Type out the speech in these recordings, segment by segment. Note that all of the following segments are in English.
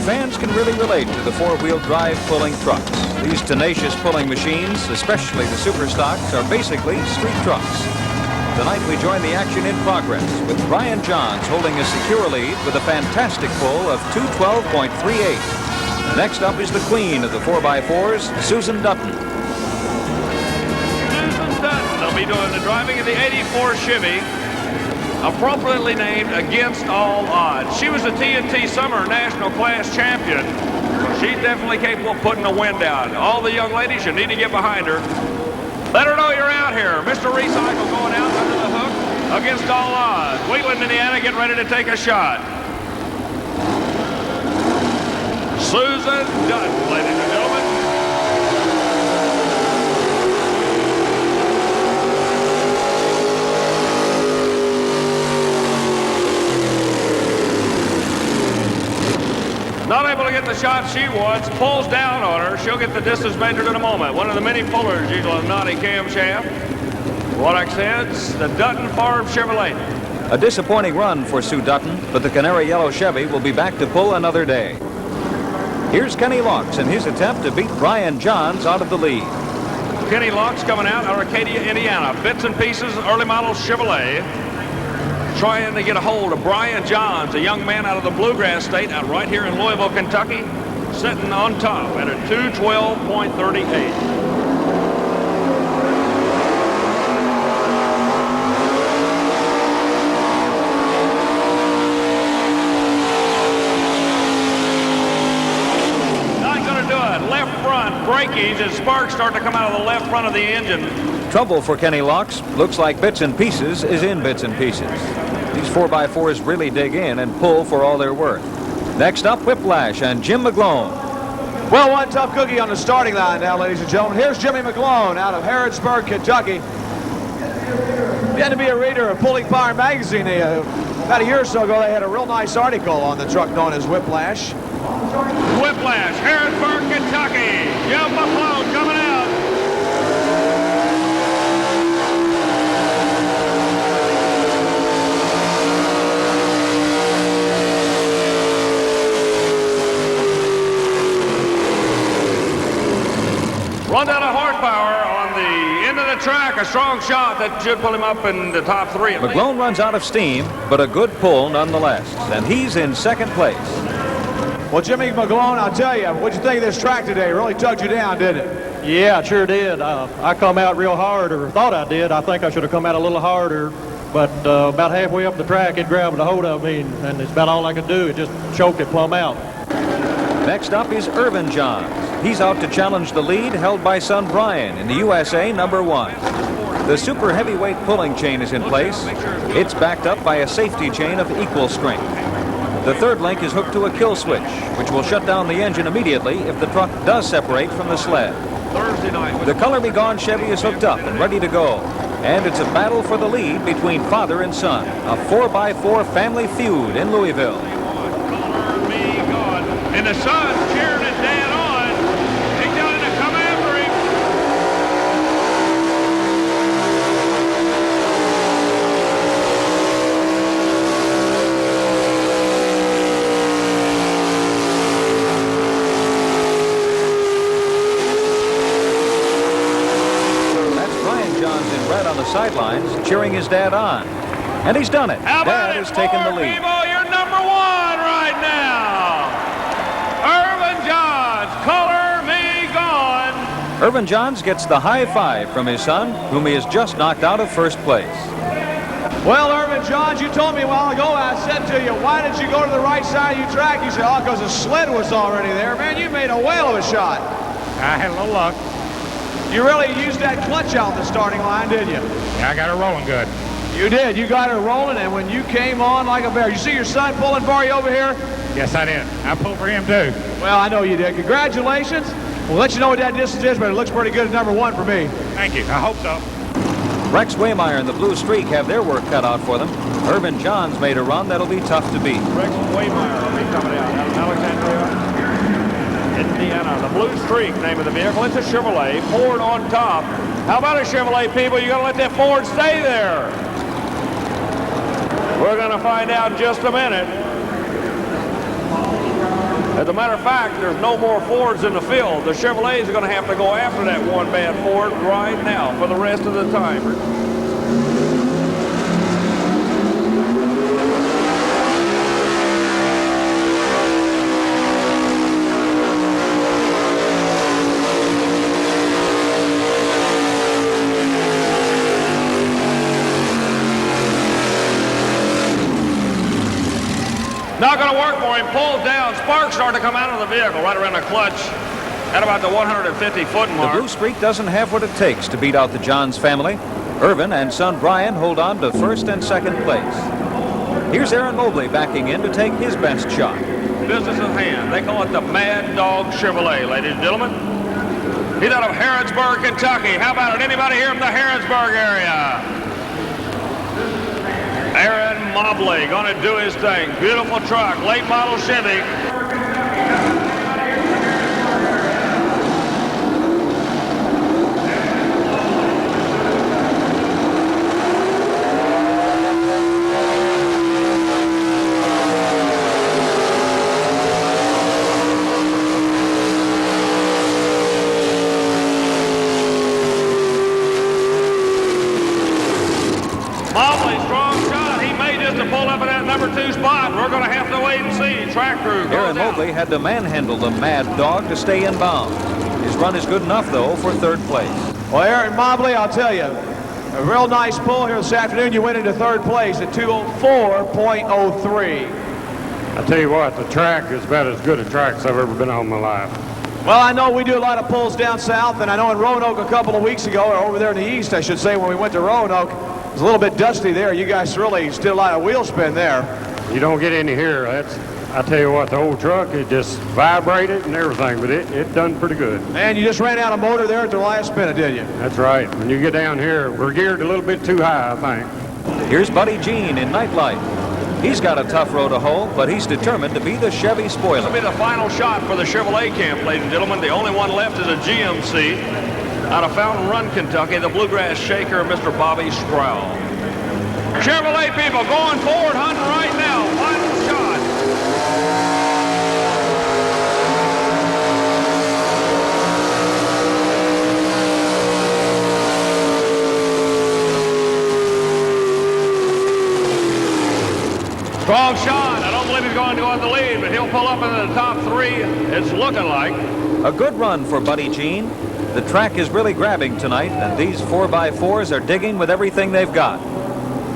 fans can really relate to the four-wheel drive pulling trucks. These tenacious pulling machines, especially the super stocks, are basically street trucks. Tonight we join the action in progress with Brian Johns holding a secure lead with a fantastic pull of 212.38. Next up is the queen of the 4x4s, Susan Dutton. Susan Dutton will be doing the driving of the '84 Chevy, appropriately named Against All Odds. She was the TNT Summer National Class Champion. She's definitely capable of putting the wind down. All the young ladies, you need to get behind her. Let her know you're out here. Mr. Recycle going out under the hook. Against All Odds. Wheatland, Indiana, getting ready to take a shot. Susan Dutton, ladies and gentlemen. Not able to get the shot she wants, pulls down on her. She'll get the distance measured in a moment. One of the many pullers using a knotty camshaft. What I said, the Dutton Farm Chevrolet. A disappointing run for Sue Dutton, but the canary yellow Chevy will be back to pull another day. Here's Kenny Locks in his attempt to beat Brian Johns out of the lead. Kenny Locks coming out of Arcadia, Indiana. Bits and pieces, early model Chevrolet. Trying to get a hold of Brian Johns, a young man out of the Bluegrass State, out right here in Louisville, Kentucky, sitting on top at a 212.38. Breakage as sparks start to come out of the left front of the engine. Trouble for Kenny Locks. Looks like Bits and Pieces is in bits and pieces. These 4x4s really dig in and pull for all they're worth. Next up, Whiplash and Jim McGlone. Well, one tough cookie on the starting line now, ladies and gentlemen. Here's Jimmy McGlone out of Harrodsburg, Kentucky. He had to be a reader of Pulling Power magazine. About a year or so ago, they had a real nice article on the truck known as Whiplash. Whiplash, Harrisburg, Kentucky. Jim McGlone coming out. Runs out of horsepower on the end of the track. A strong shot that should pull him up in the top three. McGlone runs out of steam, but a good pull nonetheless. And he's in second place. Well, Jimmy McGlone, I'll tell you, what'd you think of this track today? It really tugged you down, didn't it? Yeah, it sure did. I come out real hard, or thought I did. I think I should have come out a little harder, but about halfway up the track, it grabbed a hold of me, and it's about all I could do. It just choked it plumb out. Next up is Irvin Johns. He's out to challenge the lead held by son Brian in the USA #1. The super heavyweight pulling chain is in place. It's backed up by a safety chain of equal strength. The third link is hooked to a kill switch, which will shut down the engine immediately if the truck does separate from the sled. The Color Me Gone Chevy is hooked up and ready to go. And it's a battle for the lead between father and son. A 4x4 family feud in Louisville. Color Me Gone. And the son's cheering his dad on. He's going to come after him. On the sidelines, cheering his dad on. And he's done it. Dad has taken the lead. People, you're number one right now. Irvin Johns, Color Me Gone. Irvin Johns gets the high five from his son, whom he has just knocked out of first place. Well, Irvin Johns, you told me a while ago, I said to you, why did you go to the right side of your track? You said, oh, because the sled was already there. Man, you made a whale of a shot. I had a little luck. You really used that clutch out in the starting line, didn't you? Yeah, I got her rolling good. You did. You got her rolling, and when you came on like a bear, you see your son pulling for you over here? Yes, I did. I pulled for him, too. Well, I know you did. Congratulations. We'll let you know what that distance is, but it looks pretty good at #1 for me. Thank you. I hope so. Rex Waymeyer and the Blue Streak have their work cut out for them. Irvin Johns made a run that'll be tough to beat. Rex Waymeyer will be coming out of Alexandria, Indiana. The Blue Streak, name of the vehicle. It's a Chevrolet. Ford on top. How about a Chevrolet, people? You got to let that Ford stay there. We're going to find out in just a minute. As a matter of fact, there's no more Fords in the field. The Chevrolets are going to have to go after that one bad Ford right now for the rest of the time. Not going to work for him. Pulls down. Sparks start to come out of the vehicle right around the clutch at about the 150-foot mark. The Blue Streak doesn't have what it takes to beat out the Johns family. Irvin and son Brian hold on to first and second place. Here's Aaron Mobley backing in to take his best shot. Business at hand. They call it the Mad Dog Chevrolet, ladies and gentlemen. He's out of Harrodsburg, Kentucky. How about it? Anybody here from the Harrodsburg area? Aaron Mobley going to do his thing. Beautiful truck, late model Chevy. Mobley, strong shot. He may just to pull up in that number 2 spot. We're going to have to wait and see. Track crew goes Aaron Mobley had to manhandle the Mad Dog to stay in bounds. His run is good enough, though, for third place. Well, Aaron Mobley, I'll tell you, a real nice pull here this afternoon. You went into third place at 2:04.03. I tell you what, the track is about as good a track as I've ever been on in my life. Well, I know we do a lot of pulls down south, and I know in Roanoke a couple of weeks ago, or over there in the east, I should say, when we went to Roanoke, it was a little bit dusty there. You guys really did a lot of wheel spin there. You don't get any here. I tell you what, the old truck, it just vibrated and everything, but it done pretty good. And you just ran out of motor there at the last minute, did you? That's right. When you get down here, we're geared a little bit too high, I think. Here's Buddy Jean in Nightlight. He's got a tough row to hoe, but he's determined to be the Chevy spoiler. This will be the final shot for the Chevrolet camp, ladies and gentlemen. The only one left is a GMC out of Fountain Run, Kentucky, the Bluegrass Shaker, Mr. Bobby Sproul. Chevrolet people going forward, hunting right now. Final shot. Strong shot. I don't believe he's going to go on the lead, but he'll pull up into the top 3. It's looking like. A good run for Buddy Jean. The track is really grabbing tonight, and these 4x4s are digging with everything they've got.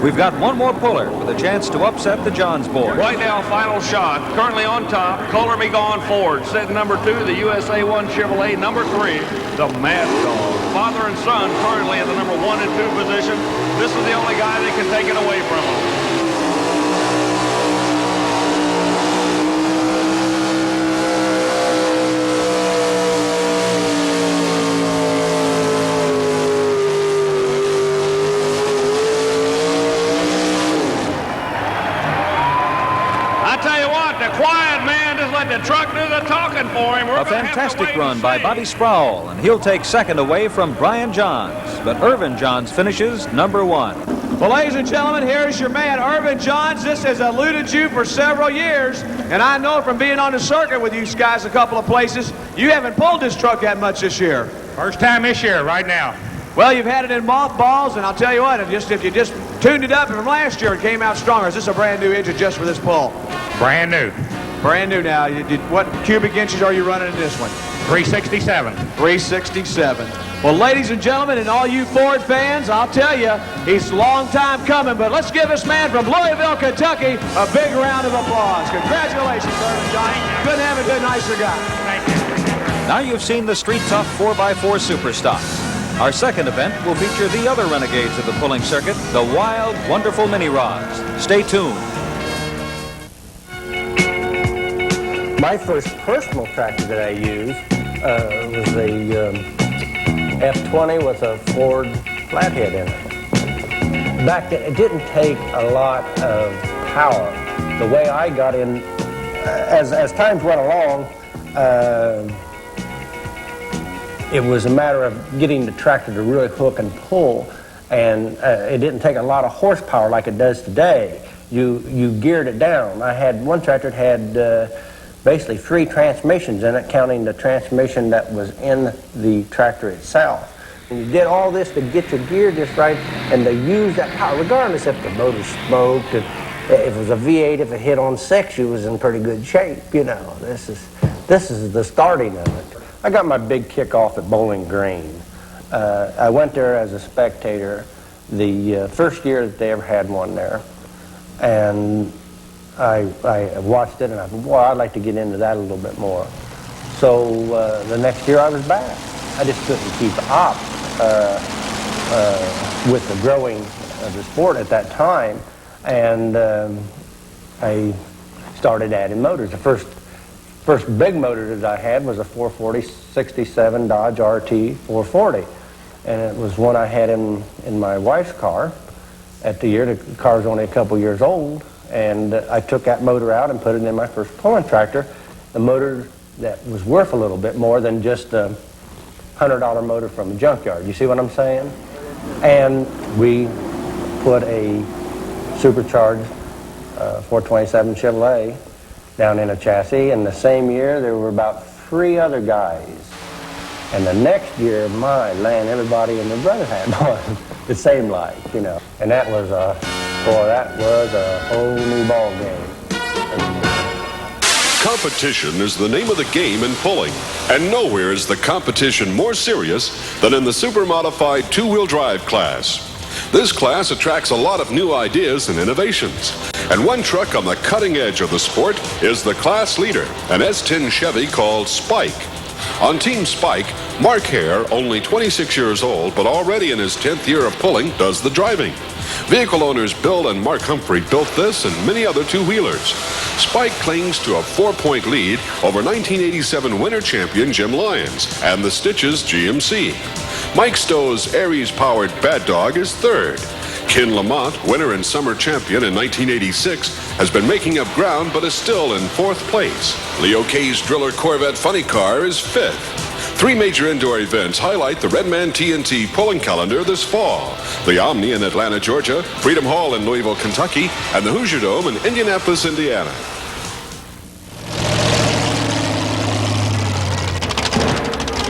We've got one more puller with a chance to upset the Johns boys. Right now, final shot. Currently on top, Kohler be gone forward. Set number 2, the USA 1 Chevrolet. Number 3, the Mad Dog. Father and son currently in the number 1 and 2 position. This is the only guy that can take it away from him. Quiet man, just let the truck do the talking for him. A fantastic run by Bobby Sproul, and he'll take second away from Brian Johns. But Irvin Johns finishes number 1. Well, ladies and gentlemen, here's your man, Irvin Johns. This has eluded you for several years, and I know from being on the circuit with you guys a couple of places, you haven't pulled this truck that much this year. First time this year, right now. Well, you've had it in mothballs, and I'll tell you what, if you just tuned it up from last year, it came out stronger. Is this a brand new engine just for this pull? Brand new. Brand new now. What cubic inches are you running in this one? 367. 367. Well, ladies and gentlemen, and all you Ford fans, I'll tell you, he's a long time coming, but let's give this man from Louisville, Kentucky, a big round of applause. Congratulations, Irvin Johns. Couldn't have a good, nicer guy. Thank you. Now you've seen the street tough 4x4 superstocks. Our second event will feature the other renegades of the pulling circuit, the wild, wonderful mini rods. Stay tuned. My first personal tractor that I used was a F20 with a Ford flathead in it. Back then, it didn't take a lot of power. The way I got in, as times went along, it was a matter of getting the tractor to really hook and pull, and it didn't take a lot of horsepower like it does today. You geared it down. I had one tractor that had basically 3 transmissions in it, counting the transmission that was in the tractor itself. And you did all this to get your gear just right and to use that power, regardless if the motor smoked, if it was a V8, if it hit on 6, you was in pretty good shape, you know. This is the starting of it. I got my big kick off at Bowling Green. I went there as a spectator the first year that they ever had one there. And I watched it and I thought, well, I'd like to get into that a little bit more. So the next year I was back. I just couldn't keep up with the growing of the sport at that time. And I started adding motors. The first big motor that I had was a 440-67 Dodge RT 440. And it was one I had in my wife's car at the year. The car was only a couple years old. And I took that motor out and put it in my first pulling tractor. The motor that was worth a little bit more than just a $100 motor from a junkyard. You see what I'm saying? And we put a supercharged 427 Chevrolet down in a chassis. And the same year, there were about 3 other guys. And the next year, my land, everybody and their brother had one. The same like, you know. And that was a whole new ball game. Competition is the name of the game in pulling, and nowhere is the competition more serious than in the super modified 2-wheel drive class. This class attracts a lot of new ideas and innovations, and one truck on the cutting edge of the sport is the class leader, an S10 Chevy called Spike. On Team Spike, Mark Hare, only 26 years old but already in his 10th year of pulling, does the driving. Vehicle owners Bill and Mark Humphrey built this and many other 2-wheelers. Spike clings to a 4-point lead over 1987 winter champion Jim Lyons and the Stitches GMC. Mike Stowe's Aries-powered Bad Dog is 3rd. Ken Lamont, winter and summer champion in 1986, has been making up ground but is still in 4th place. Leo K's Driller Corvette Funny Car is 5th. 3 major indoor events highlight the Redman TNT pulling calendar this fall. The Omni in Atlanta, Georgia, Freedom Hall in Louisville, Kentucky, and the Hoosier Dome in Indianapolis, Indiana.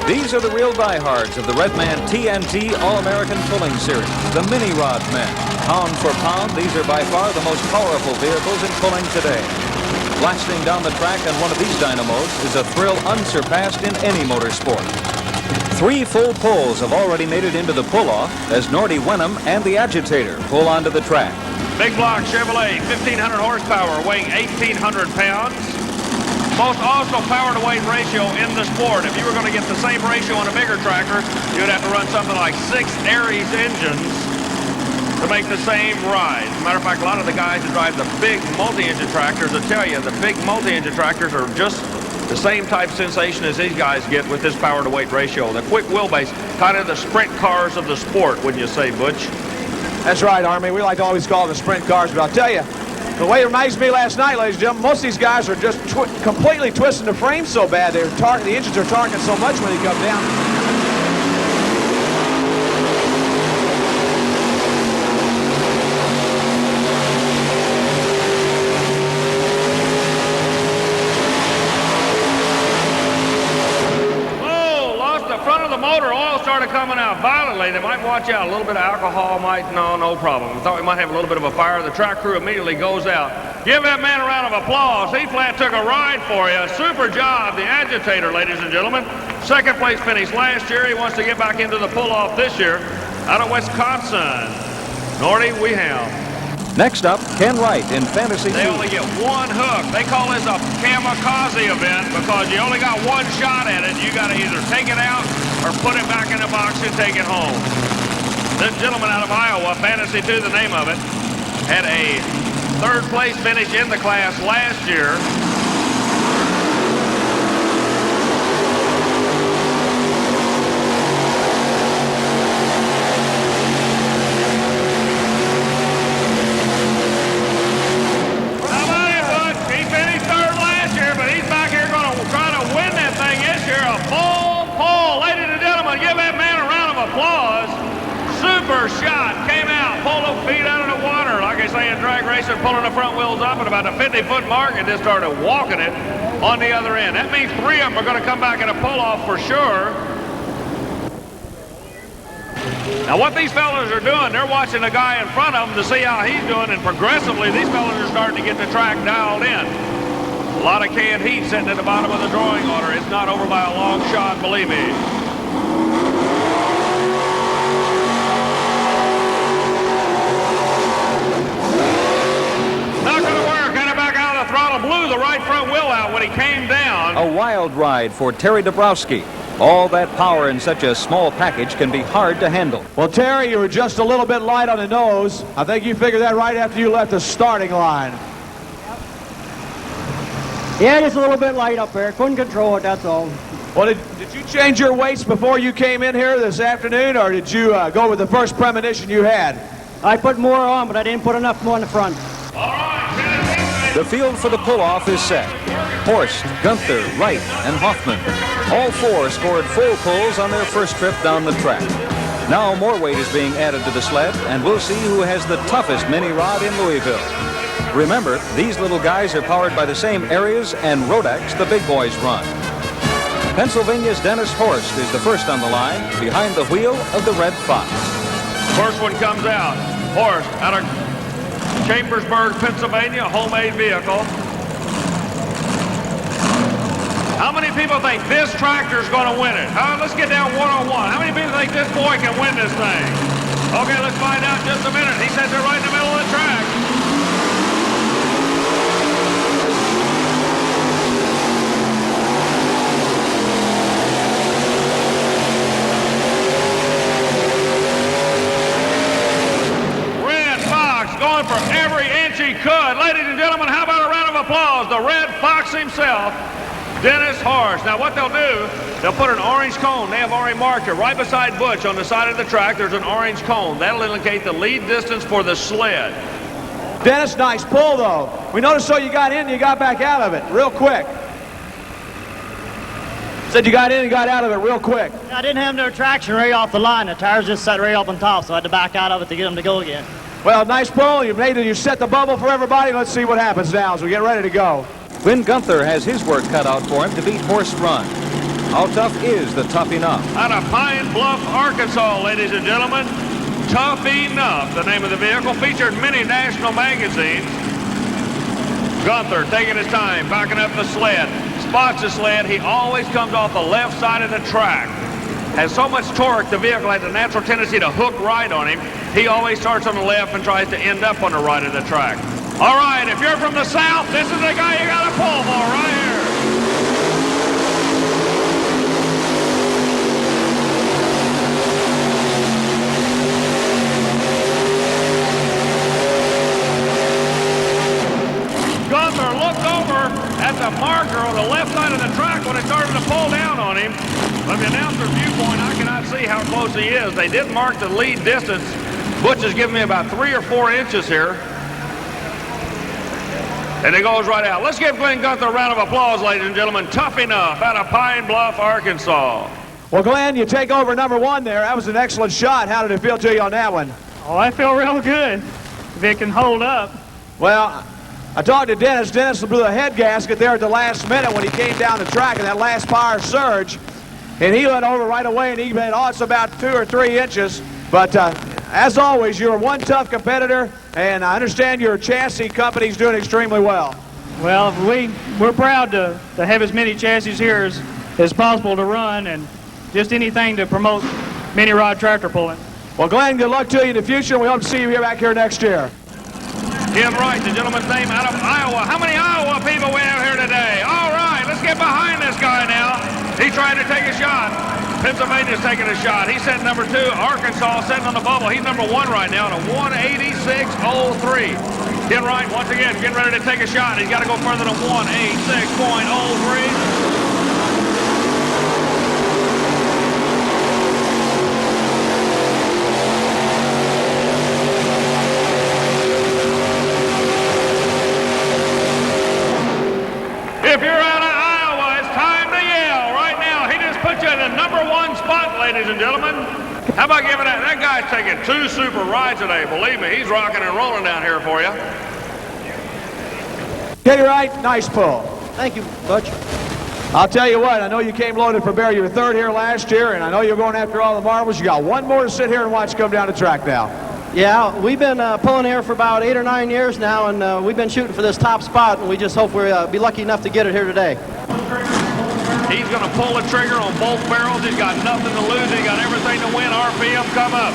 These are the real diehards of the Redman TNT All-American Pulling Series, the Mini Rod Men. Pound for pound, these are by far the most powerful vehicles in pulling today. Blasting down the track on one of these dynamos is a thrill unsurpassed in any motorsport. 3 full pulls have already made it into the pull-off as Nordy Wenham and the Agitator pull onto the track. Big block Chevrolet, 1,500 horsepower, weighing 1,800 pounds. Most awesome power-to-weight ratio in the sport. If you were going to get the same ratio on a bigger tractor, you'd have to run something like 6 Aries engines to make the same ride. As a matter of fact, a lot of the guys that drive the big multi-engine tractors will tell you the big multi-engine tractors are just the same type of sensation as these guys get with this power-to-weight ratio. The quick wheelbase, kind of the sprint cars of the sport, wouldn't you say, Butch? That's right, Army. We like to always call them the sprint cars, but I'll tell you, the way it reminds me last night, ladies and gentlemen, most of these guys are just completely twisting the frame so bad. The engines are torquing so much when they come down. Motor oil started coming out violently. They might watch out. A little bit of alcohol might, no problem. I thought we might have a little bit of a fire. The track crew immediately goes out. Give that man a round of applause. He flat took a ride for you. Super job, the Agitator, ladies and gentlemen. 2nd place finish last year. He wants to get back into the pull-off this year out of Wisconsin. Nordy Wenham. Next up, Ken Wright in Fantasy They 2. only get 1 hook. They call this a kamikaze event because you only got 1 shot at it. You got to either take it out or put it back in the box and take it home. This gentleman out of Iowa, Fantasy 2, the name of it, had a 3rd place finish in the class last year. He finished 3rd last year, but he's back here going to try to win that thing this year. A full pull. Ladies and gentlemen, give that man a round of applause. Super shot. Came out, pulled those feet out of the water. Like I say in drag racing, pulling the front wheels up at about the 50-foot mark and just started walking it. on the other end. That means 3 of them are going to come back in a pull-off for sure. Now what these fellas are doing, they're watching the guy in front of them to see how he's doing, and progressively these fellas are starting to get the track dialed in. A lot of canned heat sitting at the bottom of the drawing order. It's not over by a long shot, believe me. Not going to work. Got it back out of the throttle. Blew the right front wheel out when he came down. A wild ride for Terry Dabrowski. All that power in such a small package can be hard to handle. Well, Terry, you were just a little bit light on the nose. I think you figured that right after you left the starting line. Yeah, just a little bit light up there. Couldn't control it, that's all. Well, did you change your weights before you came in here this afternoon, or did you go with the first premonition you had? I put more on, but I didn't put enough more in the front. The field for the pull-off is set. Horst, Gunther, Wright, and Hoffman. All 4 scored full pulls on their first trip down the track. Now more weight is being added to the sled, and we'll see who has the toughest mini rod in Louisville. Remember, these little guys are powered by the same areas and Rodax the big boys run. Pennsylvania's Dennis Horst is the first on the line, behind the wheel of the Red Fox. First one comes out. Horst out of Chambersburg, Pennsylvania, a homemade vehicle. How many people think this tractor's going to win it? Let's get down one-on-one. How many people think this boy can win this thing? Okay, let's find out in just a minute. He says they're right in the middle of the track. Red Fox going for every inch he could. Ladies and gentlemen, how about a round of applause? The Red Fox himself, Dennis Horst. Now what they'll do, they'll put an orange cone. They have already marked it right beside Butch on the side of the track. There's an orange cone. That'll indicate the lead distance for the sled. Dennis, nice pull, though. We noticed so you got in and you got back out of it real quick. Said you got in and got out of it real quick. I didn't have no traction right off the line. The tires just sat right up on top, so I had to back out of it to get them to go again. Well, nice pull. You set the bubble for everybody. Let's see what happens now as we get ready to go. Quinn Gunther has his work cut out for him to beat Horst Run. How tough is the Tough Enough? Out of Pine Bluff, Arkansas, ladies and gentlemen, Tough Enough, the name of the vehicle, featured in many national magazines. Gunther taking his time, backing up the sled, spots the sled. He always comes off the left side of the track. Has so much torque, the vehicle has a natural tendency to hook right on him. He always starts on the left and tries to end up on the right of the track. All right, if you're from the south, this is the guy you got to pull for right here. Gunther looked over at the marker on the left side of the track when it started to pull down on him. From the announcer's viewpoint, I cannot see how close he is. They did mark the lead distance. Butch has given me about 3 or 4 inches here. And it goes right out. Let's give Glenn Gunther a round of applause, ladies and gentlemen. Tough Enough out of Pine Bluff, Arkansas. Well, Glenn, you take over number 1 there. That was an excellent shot. How did it feel to you on that one? Oh, I feel real good. If it can hold up. Well, I talked to Dennis. Dennis blew the head gasket there at the last minute when he came down the track in that last power surge. And he went over right away, and he made, it's about 2 or 3 inches. But as always, you're one tough competitor, and I understand your chassis company's doing extremely well. Well, we're proud to have as many chassis here as possible to run, and just anything to promote mini rod tractor pulling. Well, Glenn, good luck to you in the future. We hope to see you back here next year. Jim Wright, the gentleman's name out of Iowa. How many Iowa people we have here today? All right, let's get behind this guy now. He's trying to take a shot. Pennsylvania's taking a shot. He's setting number 2. Arkansas sitting on the bubble. He's number 1 right now at a 186.03. Ken Wright, once again, getting ready to take a shot. He's got to go further than 186.03. If you're out of Iowa, it's time to yell right now. He just put you in the number 1 spot, ladies and gentlemen. How about giving that guy's taking 2 super rides today. Believe me, he's rocking and rolling down here for you. Kenny Wright, nice pull. Thank you, Butch. I'll tell you what, I know you came loaded for bear. You were third here last year, and I know you're going after all the marbles. You got one more to sit here and watch come down the track now. Yeah, we've been pulling here for about 8 or 9 years now, and we've been shooting for this top spot, and we just hope we'll be lucky enough to get it here today. He's going to pull the trigger on both barrels. He's got nothing to lose. He's got everything to win. RPM come up.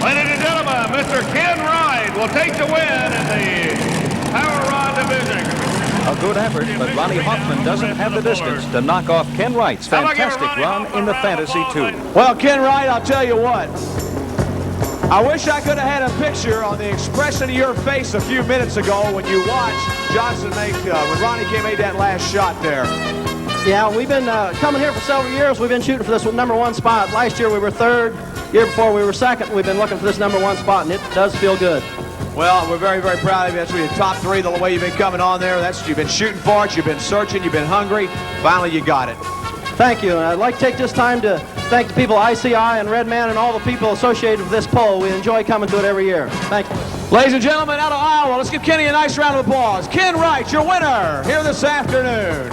Ladies and gentlemen, Mr. Ken Wright will take the win in the Power Rod Division. A good effort, but Ronnie Hoffman doesn't have the distance to knock off Ken Wright's fantastic run in the Fantasy 2. Well, Ken Wright, I'll tell you what. I wish I could have had a picture on the expression of your face a few minutes ago when you watched Johnson make, when Ronnie made that last shot there. Yeah, we've been coming here for several years. We've been shooting for this #1 spot. Last year we were third. Year before we were second. We've been looking for this #1 spot, and it does feel good. Well, we're very, very proud of you. That's really the top 3 the way you've been coming on there. You've been shooting for it. You've been searching. You've been hungry. Finally, you got it. Thank you. And I'd like to take this time to thank the people at ICI and Redman and all the people associated with this poll. We enjoy coming to it every year. Thank you. Ladies and gentlemen, out of Iowa, let's give Kenny a nice round of applause. Ken Wright, your winner here this afternoon.